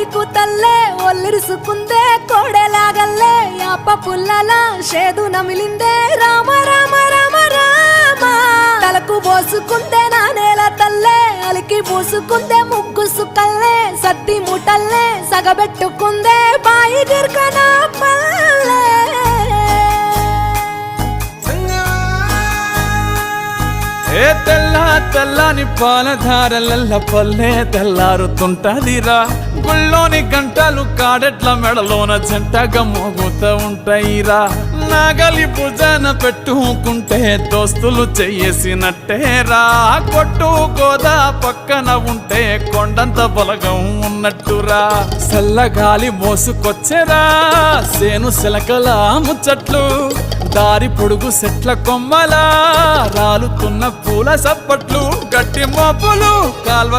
bike తల్లే ఒల్లిరుసుకుందే కోడెలాగల్లే యాప పుల్లల షేదు నమిలిందే రామ రామ రామ రామ తలకు పోసుకుందే నా నేల తల్లే అలికి పూసుకుందే ముగ్గు సుక్కల్లే సత్తి మూటల్లే సగబెట్టుకుందే బాయి గిర్కనా పల్లె ఏ తెల్ల తెల్లని పాలధారలల్ల పల్లె తెల్లారుతుంటదిరా గుళ్ళోని గంటలు కాడెట్ల మెడలోన జంటగా మోగుతూ ఉంటాయిరా నాగలి భుజాన పెట్టుకుంటే దోస్తులు చెయ్యేసినట్టేరా కొట్టు గోదా పక్కన ఉంటే కొండంత బలగం ఉన్నట్టురా చల్లగాలి మోసుకొచ్చెరా సేను శిలకల ముచ్చట్లు దారి పొడుగు సెట్ల కొమ్మలా రాలుతున్న పూల సప్పట్లు గట్టి మోపులు కాల్వ